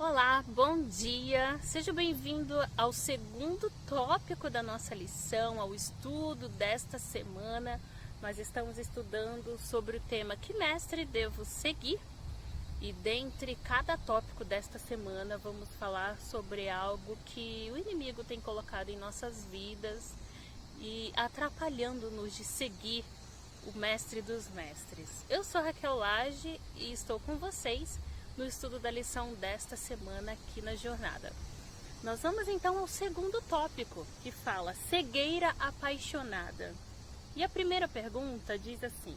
Olá, bom dia! Seja bem-vindo ao segundo tópico da nossa lição, ao estudo desta semana. Nós estamos estudando sobre o tema Que Mestre Devo Seguir? E dentre cada tópico desta semana vamos falar sobre algo que o inimigo tem colocado em nossas vidas e atrapalhando-nos de seguir o Mestre dos Mestres. Eu sou Raquel Lage e estou com vocês no estudo da lição desta semana aqui na jornada. Nós vamos então ao segundo tópico, que fala cegueira apaixonada. E a primeira pergunta diz assim: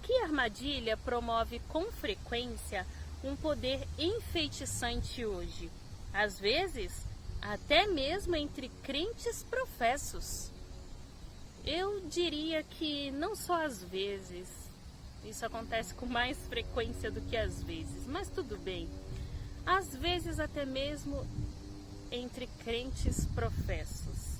que armadilha promove com frequência um poder enfeitiçante hoje? Às vezes, até mesmo entre crentes professos. Eu diria que não só às vezes, isso acontece com mais frequência do que às vezes, mas tudo bem. Às vezes até mesmo entre crentes professos.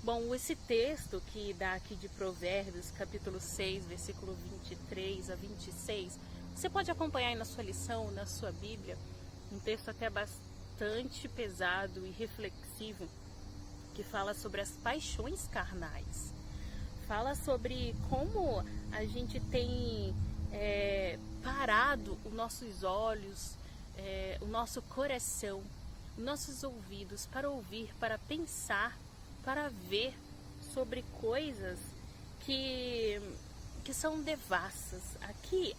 Bom, esse texto que dá aqui de Provérbios, capítulo 6, versículo 23 a 26, você pode acompanhar aí na sua lição, na sua Bíblia, um texto até bastante pesado e reflexivo, que fala sobre as paixões carnais. Fala sobre como a gente tem parado os nossos olhos, o nosso coração, os nossos ouvidos para ouvir, para pensar, para ver sobre coisas que são devassas. Aqui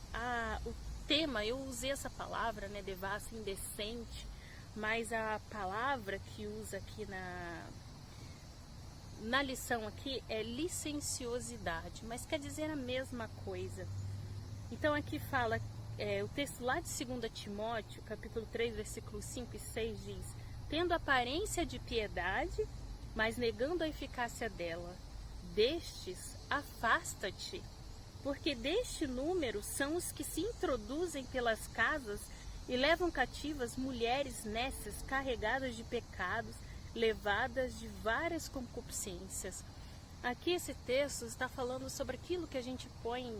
o tema, eu usei essa palavra, né, devassa, indecente, mas a palavra que usa aqui na lição aqui é licenciosidade, mas quer dizer a mesma coisa. Então aqui fala, o texto lá de 2 Timóteo, capítulo 3, versículos 5 e 6 diz: tendo aparência de piedade, mas negando a eficácia dela, destes afasta-te, porque deste número são os que se introduzem pelas casas e levam cativas mulheres nécias carregadas de pecados, levadas de várias concupiscências. Aqui esse texto está falando sobre aquilo que a gente põe,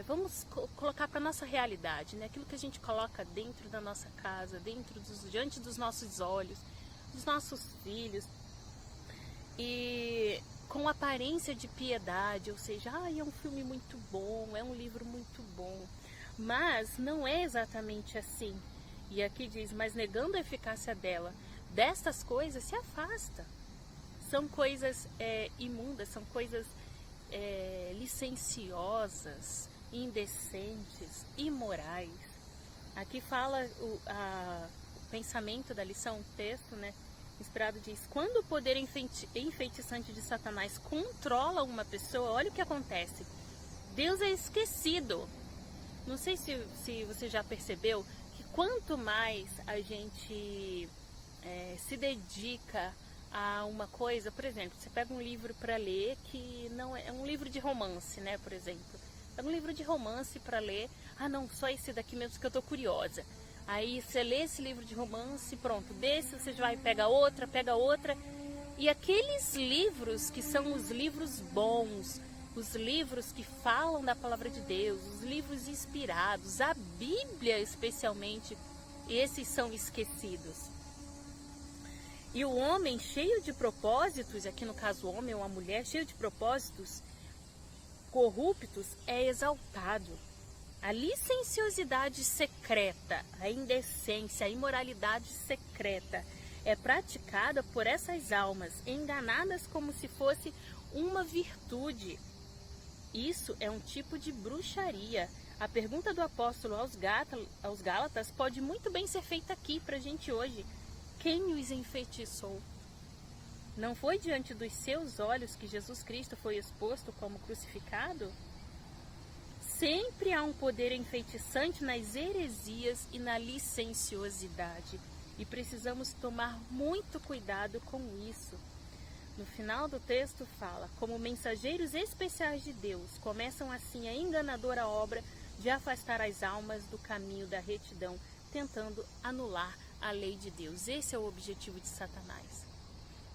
vamos colocar para a nossa realidade, né? Aquilo que a gente coloca dentro da nossa casa, diante dos nossos olhos, dos nossos filhos, e com aparência de piedade, ou seja, é um filme muito bom, é um livro muito bom, mas não é exatamente assim. E aqui diz, mas negando a eficácia dela, destas coisas se afasta. São coisas imundas, são coisas licenciosas, indecentes, imorais. Aqui fala o pensamento da lição, o texto, né, inspirado diz: quando o poder enfeitiçante de Satanás controla uma pessoa, olha o que acontece. Deus é esquecido. Não sei se você já percebeu que quanto mais a gente se dedica a uma coisa, por exemplo, você pega um livro para ler que não é um livro de romance, né, por exemplo. Pega um livro de romance para ler, não, só esse daqui mesmo que eu tô curiosa. Aí você lê esse livro de romance, pronto, desse você já vai pega outra, e aqueles livros que são os livros bons, os livros que falam da palavra de Deus, os livros inspirados, a Bíblia especialmente, esses são esquecidos. E o homem cheio de propósitos, aqui no caso o homem ou a mulher cheio de propósitos corruptos, é exaltado. A licenciosidade secreta, a indecência, a imoralidade secreta é praticada por essas almas, enganadas como se fosse uma virtude. Isso é um tipo de bruxaria. A pergunta do apóstolo aos Gálatas pode muito bem ser feita aqui para a gente hoje. Quem os enfeitiçou? Não foi diante dos seus olhos que Jesus Cristo foi exposto como crucificado? Sempre há um poder enfeitiçante nas heresias e na licenciosidade. E precisamos tomar muito cuidado com isso. No final do texto fala: como mensageiros especiais de Deus, começam assim a enganadora obra de afastar as almas do caminho da retidão, tentando anular a lei de Deus. Esse é o objetivo de Satanás: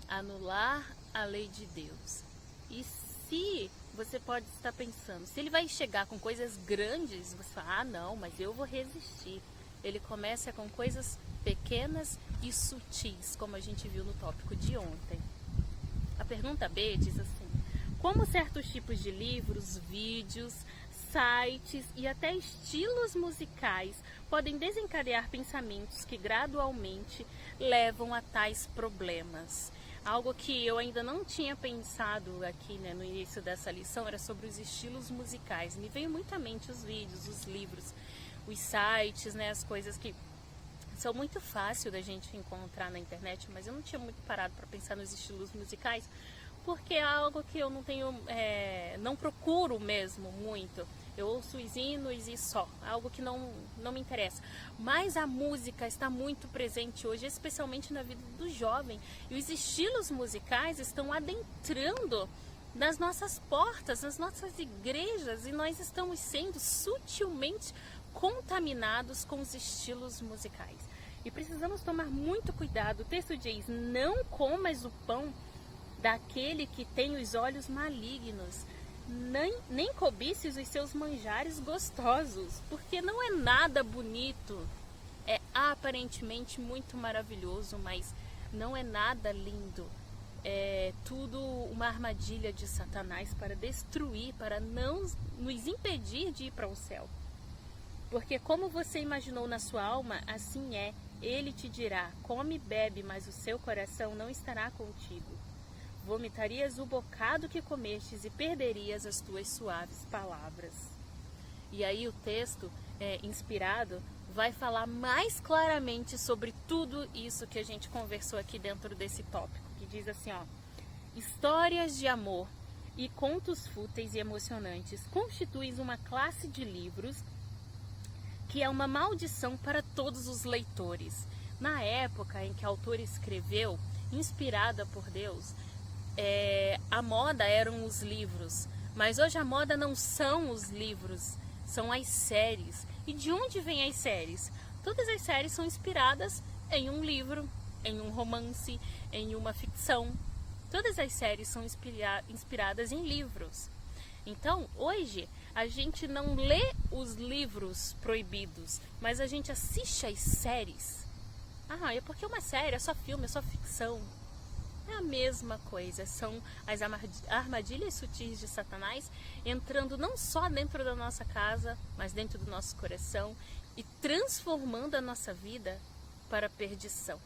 anular a lei de Deus. E se você pode estar pensando, se ele vai chegar com coisas grandes, você fala: não, mas eu vou resistir. ele começa com coisas pequenas e sutis, como a gente viu no tópico de ontem. A pergunta B diz assim: como certos tipos de livros, vídeos, sites e até estilos musicais podem desencadear pensamentos que gradualmente levam a tais problemas? Algo que eu ainda não tinha pensado aqui, né, no início dessa lição era sobre os estilos musicais. Me veio muito à mente os vídeos, os livros, os sites, né, as coisas que são muito fácil da gente encontrar na internet, mas eu não tinha muito parado para pensar nos estilos musicais, porque é algo que eu não tenho, não procuro mesmo muito. Eu ouço os hinos e só, algo que não me interessa. Mas a música está muito presente hoje, especialmente na vida do jovem. E os estilos musicais estão adentrando nas nossas portas, nas nossas igrejas, e nós estamos sendo sutilmente contaminados com os estilos musicais. E precisamos tomar muito cuidado. O texto diz: não comas o pão daquele que tem os olhos malignos, nem cobices os seus manjares gostosos, porque não é nada bonito. É aparentemente muito maravilhoso, mas não é nada lindo. É tudo uma armadilha de Satanás para destruir, para não nos impedir de ir para o céu. Porque como você imaginou na sua alma, assim é. Ele te dirá: come e bebe, mas o seu coração não estará contigo. Vomitarias o bocado que comestes e perderias as tuas suaves palavras. E aí o texto inspirado vai falar mais claramente sobre tudo isso que a gente conversou aqui dentro desse tópico, que diz assim, ó: histórias de amor e contos fúteis e emocionantes constituem uma classe de livros que é uma maldição para todos os leitores. Na época em que a autora escreveu, inspirada por Deus, a moda eram os livros, mas hoje a moda não são os livros, são as séries. E de onde vêm as séries? Todas as séries são inspiradas em um livro, em um romance, em uma ficção. Todas as séries são inspiradas em livros. Então, hoje, a gente não lê os livros proibidos, mas a gente assiste às séries. Ah, é porque uma série é só filme, é só ficção. É a mesma coisa, são as armadilhas sutis de Satanás entrando não só dentro da nossa casa, mas dentro do nosso coração e transformando a nossa vida para a perdição.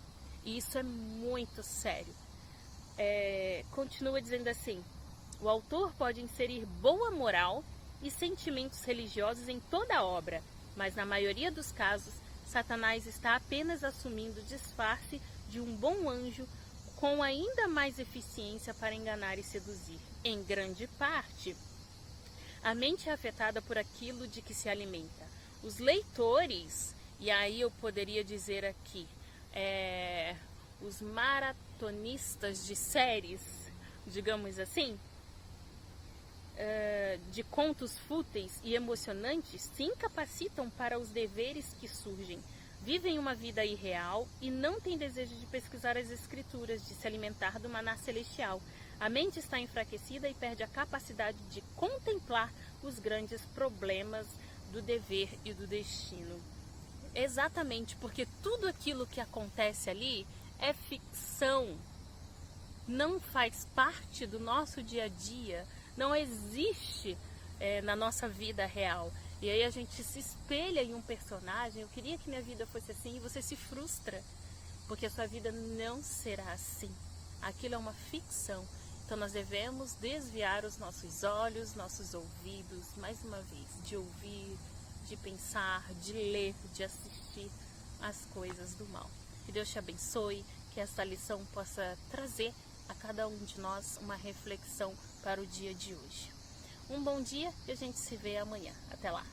E isso é muito sério. Continua dizendo assim: o autor pode inserir boa moral e sentimentos religiosos em toda a obra, mas na maioria dos casos, Satanás está apenas assumindo o disfarce de um bom anjo com ainda mais eficiência para enganar e seduzir. Em grande parte, a mente é afetada por aquilo de que se alimenta. Os leitores, e aí eu poderia dizer aqui, os maratonistas de séries, digamos assim, de contos fúteis e emocionantes, se incapacitam para os deveres que surgem. Vivem uma vida irreal e não têm desejo de pesquisar as escrituras, de se alimentar do maná celestial. A mente está enfraquecida e perde a capacidade de contemplar os grandes problemas do dever e do destino. Exatamente, porque tudo aquilo que acontece ali é ficção, não faz parte do nosso dia a dia, não existe na nossa vida real. E aí a gente se espelha em um personagem. Eu queria que minha vida fosse assim, e você se frustra, porque a sua vida não será assim. Aquilo é uma ficção. Então nós devemos desviar os nossos olhos, nossos ouvidos, mais uma vez, de ouvir, de pensar, de ler, de assistir às coisas do mal. Que Deus te abençoe, que esta lição possa trazer a cada um de nós uma reflexão para o dia de hoje. Um bom dia e a gente se vê amanhã. Até lá!